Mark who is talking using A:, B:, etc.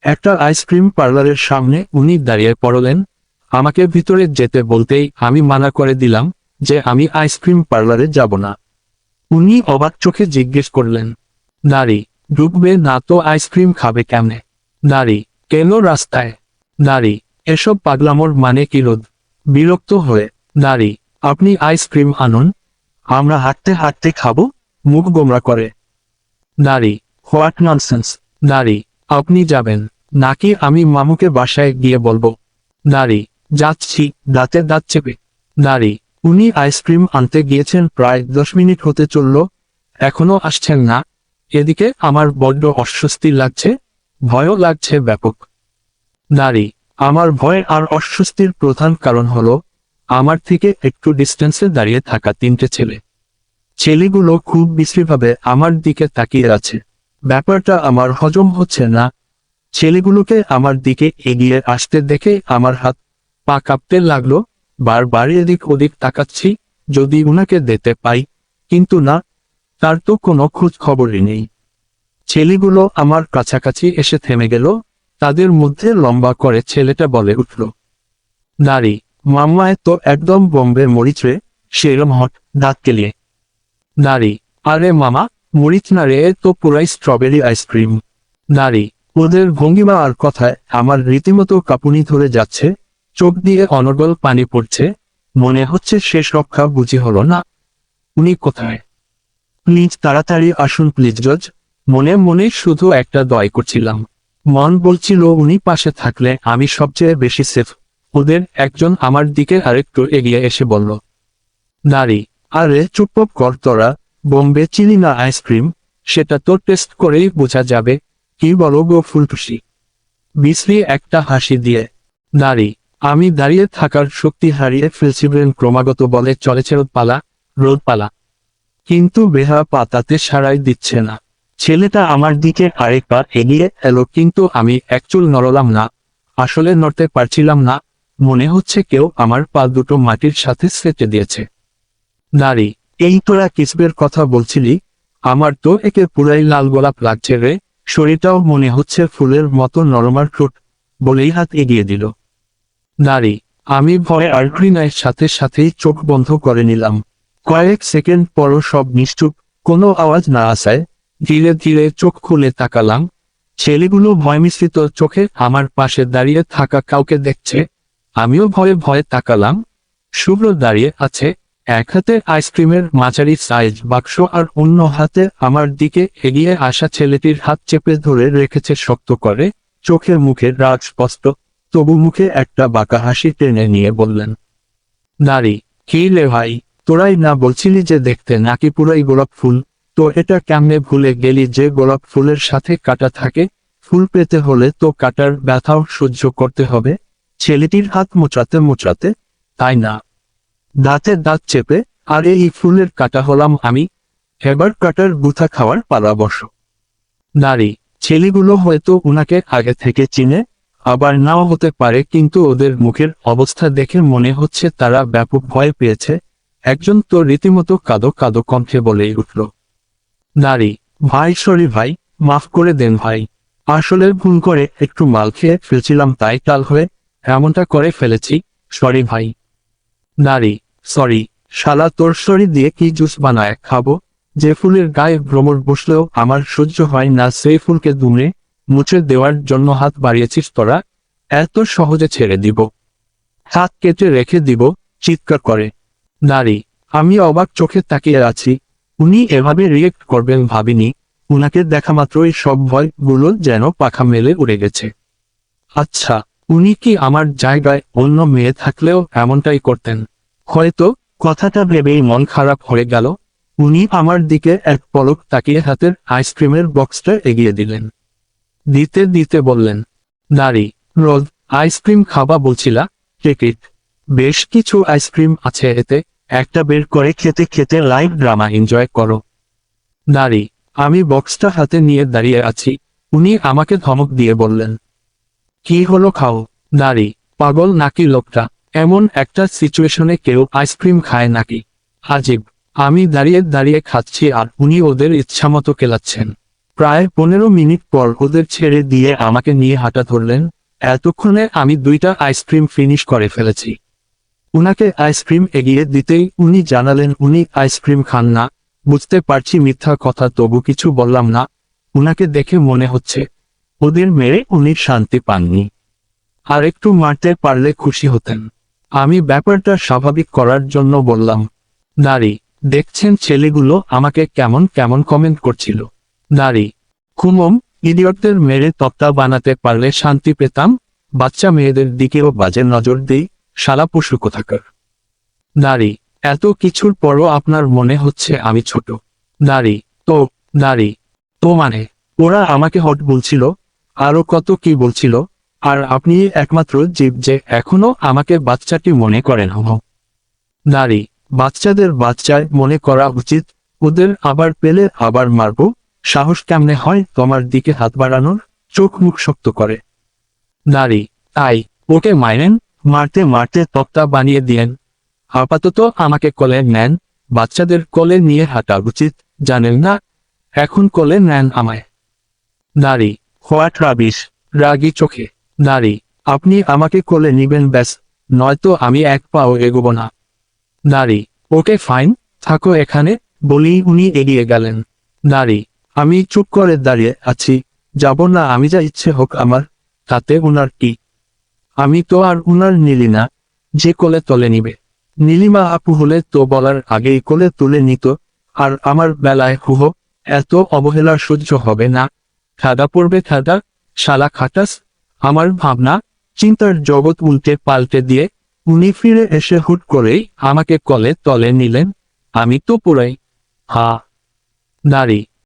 A: একটা আইসক্রিম পার্লারের সামনে উনি দাঁড়িয়ে পড়লেন। আমাকে ভিতরে যেতে বলতেই আমি মানা করে দিলাম যে আমি আইসক্রিম পার্লারে যাব না। উনি অবাক চোখে জিজ্ঞেস করলেন, নারী, ঢুকবে না তো আইসক্রিম খাবে কেমনে? নারী, কেন রাস্তায়? নারী, এসব পাগলামোর মানে কি? রোদ বিরক্ত হয়ে, নারী, আপনি আইসক্রিম আনুন, আমরা হাঁটতে হাঁটতে খাবো। মুখ গোমরা করে, নারী, হোয়াট ননসেন্স। নারী, আপনি যাবেন নাকি আমি মামুকে বাসায় গিয়ে বলবো? নারী, যাচ্ছি, দাঁতে দাঁত চেপে। নারী, উনি আইসক্রিম আনতে গিয়েছেন প্রায় 10 মিনিট হতে চলল, এখনো আসছেন না। এদিকে আমার বড্ড অস্বস্তি লাগছে, ভয়ও লাগছে ব্যাপক। নারী, আমার ভয় আর অস্বস্তির প্রধান কারণ হলো আমার থেকে একটু ডিস্টেন্সে দাঁড়িয়ে থাকা 3টে ছেলে। ছেলেগুলো খুব বিশ্রীভাবে আমার দিকে তাকিয়ে আছে। ব্যাপারটা আমার হজম হচ্ছে না। ছেলেগুলোকে আমার দিকে এগিয়ে আসতে দেখে আমার হাত পা কাঁপতে লাগলো। বারবার এদিক ওদিক তাকাচ্ছি যদি উনাকে দেখতে পাই, কিন্তু না, তার তো কোনো খোঁজ খবরই নেই। ছেলেগুলো আমার কাছাকাছি এসে থেমে গেল। তাদের মধ্যে লম্বা করে ছেলেটা বলে উঠল, নারী, মাম্মায় তো একদম বোম্বে মরিচ রে, সেরম হট, দাঁত কেলিয়ে। নারী, আরে মামা, মরিচ না রে, এ তো পুরাই স্ট্রবেরি আইসক্রিম। নারী, ওদের ভঙ্গিমা আর কথায় আমার রীতিমতো কাঁপুনি ধরে যাচ্ছে, চোখ দিয়ে অনর্গল পানি পড়ছে, মনে হচ্ছে শেষ রক্ষা বুঝি হলো না। উনি কোথায়? প্লিজ তাড়াতাড়ি আসুন প্লিজ জজ। মনে মনে শুধু একটা দয় করছিলাম। মন বলছিল উনি পাশে থাকলে আমি সবচেয়ে বেশি সেফ। ওদের একজন আমার দিকে আরেকটু এগিয়ে এসে বলল, নারী, আরে চুপ কর তোরা, বোম্বে চিনি না আইসক্রিম, সেটা তো টেস্ট করেই বোঝা যাবে। কি বলো গো ফুলটুসি? বিশ্রী একটা হাসি দিয়ে। নারী, আমি দাঁড়িয়ে থাকার শক্তি হারিয়ে ফেলছিলেন, ক্রমাগত বলে চলেছে রোদ পালা। কিন্তু বেহা পাতাতে সাড়াই দিচ্ছে না। ছেলেটা আমার দিকে আরেক পা এগিয়ে এলো, কিন্তু আমি একচুল নড়লাম না। আসলে নড়তে পারছিলাম না, মনে হচ্ছে কেউ আমার পা দুটো মাটির সাথে সেঁটে দিয়েছে। নারী, এই তোরা কিসবের কথা বলছিলি? আমার তো একে পুরাই লাল গোলাপ লাগছে রে, শরীরটাও মনে হচ্ছে ফুলের মতো নরমার ঠোঁট, বলেই হাত এগিয়ে দিল। নারী, আমি ভয়ে আর ঘৃণার সাথে সাথেই চোখ বন্ধ করে নিলাম। কয়েক সেকেন্ড পরও সব নিশ্চুপ, কোনো আওয়াজ না আসায় ধীরে ধীরে চোখ খুলে তাকালাম। ছেলেগুলো ভয়মিশ্রিত চোখে আমার পাশে দাঁড়িয়ে থাকা কাউকে দেখছে। আমিও ভয়ে ভয়ে তাকালাম। শুভ্র দাঁড়িয়ে আছে, এক হাতে আইসক্রিমের মাঝারি সাইজ বাক্স আর অন্য হাতে আমার দিকে এগিয়ে আসা ছেলেটির হাত চেপে ধরে রেখেছে শক্ত করে। চোখে মুখে রাগ স্পষ্ট, তবু মুখে একটা বাঁকা হাসি টেনে নিয়ে বললেন, নারী, কি রে ভাই, তোরাই না বলছিলি যে দেখতে নাকি পুরাই গোলাপ ফুল? তো এটা কেমনে ভুলে গেলি যে গোলাপ ফুলের সাথে কাঁটা থাকে? ফুল পেতে হলে তো কাঁটার ব্যথাও সহ্য করতে হবে। ছেলেটির হাত মোচড়াতে মোচড়াতে, তাই না? দাঁতে দাঁত চেপে, আর এই ফুলের কাঁটা হলাম আমি। এবার কাঁটার গুথা খাওয়ার পালা বসো। নারী, ছেলেগুলো হয়তো উনাকে আগে থেকে চিনে, আবার নাও হতে পারে, কিন্তু ওদের মুখের অবস্থা দেখে মনে হচ্ছে তারা ব্যাপক ভয় পেয়েছে। একজন তো রীতিমতো কাঁদো কাঁদো কণ্ঠে বলেই উঠল, নারী, ভাই সরি ভাই, মাফ করে দেন ভাই। আসলে ভুল করে একটু মাল খেয়ে ফেলছিলাম, তাই টাল হয়ে এমনটা করে ফেলেছি, সরি ভাই। নারী, সরি, শালা তোর সরি দিয়ে কি জুস বানায় খাবো? যে ফুলের গায়ে ভ্রমর বসলেও আমার সহ্য হয় না, সেই ফুলকে দুমড়ে মুছে দেওয়ার জন্য হাত বাড়িয়েছিস তোরা? এত সহজে ছেড়ে দিব? হাত কেটে রেখে দিব? চিৎকার করে। নারী, আমি অবাক চোখে তাকিয়ে আছি। উনি এভাবে রিয়েক্ট করবেন ভাবিনি। উনাকে দেখা মাত্রই সব ভয়গুলো যেন পাখা মেলে উড়ে গেছে। আচ্ছা, উনি কি আমার জায়গায় অন্য মেয়ে থাকলেও এমনটাই করতেন? হয়তো। কথাটা ভেবেই মন খারাপ হয়ে গেল। উনি আমার দিকে এক পলক তাকিয়ে হাতের আইসক্রিমের বক্সটা এগিয়ে দিলেন। দিতে দিতে বললেন, নারী, রোজ আইসক্রিম খাবা বলছিলা, টিকিট। বেশ কিছু আইসক্রিম আছে এতে, একটা বের করে খেতে খেতে লাইভ ড্রামা এনজয় করো। নারী, আমি বক্সটা হাতে নিয়ে দাঁড়িয়ে আছি। উনি আমাকে ধমক দিয়ে বললেন, কি হলো খাও। নারী, পাগল নাকি লোকটা? এমন একটা সিচুয়েশনে কেউ আইসক্রিম খায় নাকি? আজীব। আমি দাঁড়িয়ে দাঁড়িয়ে খাচ্ছি আর উনি ওদের ইচ্ছামতো কেলাচ্ছেন। প্রায় 15 মিনিট পর ওদের ছেড়ে দিয়ে আমাকে নিয়ে হাঁটা ধরলেন। এতক্ষণে আমি 2টা আইসক্রিম ফিনিশ করে ফেলেছি। উনাকে আইসক্রিম এগিয়ে দিতেই উনি জানালেন উনি আইসক্রিম খান না। বুঝতে পারছি মিথ্যা কথা, তবু কিছু বললাম না। উনাকে দেখে মনে হচ্ছে ওদের মেরে উনি শান্তি পাননি, আর একটু মারতে পারলে খুশি হতেন। আমি ব্যাপারটা স্বাভাবিক করার জন্য বললাম, নারী, দেখছেন ছেলেগুলো আমাকে কেমন কেমন কমেন্ট করছিল। নারী, কুমম, ইডিয়টদের মেরে তক্তা বানাতে পারলে শান্তি পেতাম। বাচ্চা মেয়েদের দিকেও বাজে নজর দেই, শালা পশু কোথাকার। নারী, এত কিছুর পরও আপনার মনে হচ্ছে আমি ছোট। নারী, নারী, তো মানে ওরা আমাকে হট বলছিল, আরো কত কি বলছিল, আর আপনি একমাত্র জীব যে এখনো আমাকে বাচ্চাটি মনে করেন। নারী, বাচ্চাদের বাচ্চায় মনে করা উচিত, ওদের আবার পেলে আবার মারবো। সাহস কেমনে হয় তোমার দিকে হাত বাড়ানোর? চোখ মুখ শক্ত করে। নারী, তাই ওকে মাইনেন, মারতে মারতে তক্তা বানিয়ে দিয়েন। আপাতত আমাকে কোলে নেন, বাচ্চাদের কোলে নিয়ে হাঁটা উচিত, জানেন না? এখন কোলে নেন আমায়। নারী, হোয়াট রাবিশ, রাগী চোখে। নারী, আপনি আমাকে কোলে নিবেন ব্যাস, নয়তো আমি এক পাও এগোবো না। নারী, ওকে ফাইন, থাকো এখানে, বলেই উনি এগিয়ে গেলেন। নারী, আমি চুপ করে দাঁড়িয়ে আছি, যাব না। আমি যা ইচ্ছে হোক আমার, তাতে উনার কি? আমি তো আর উনার নীলি না যে কোলে তোলে নিবে। নীলিমা আপু হলে তো বলার আগেই কোলে তুলে নিত, আর আমার বেলায় হুহো, এত অবহেলা সহ্য হবে না। খাদা পড়বে খাদা, শালা খাটাস। আমার ভাবনা চিন্তার জগৎ উল্টে পাল্টে দিয়ে উনি ফিরে এসে হুট করেই আমাকে কোলে তলে নিলেন। আমি তো পুরাই হা। নারী,